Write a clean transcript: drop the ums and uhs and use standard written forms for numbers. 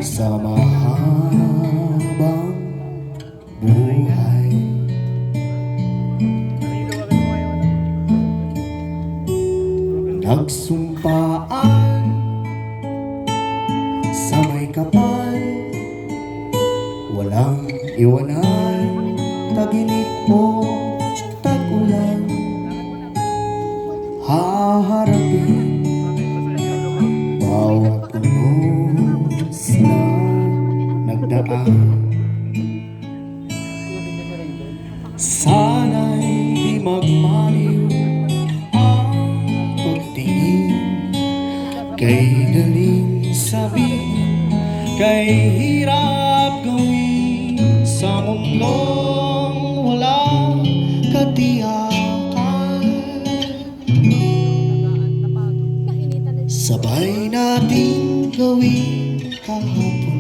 sa mahabang buhay. Nagsumpaan sa may kapal, walang iwanan, tag-init o tag-ulan. Haharapin bawat unos na nagdaan. Sana'y di magmaliw ang pagtingin kay daling sabihin, kay hirap gawin sa mundong walang katiyakan. Sabay nating gawin kahapon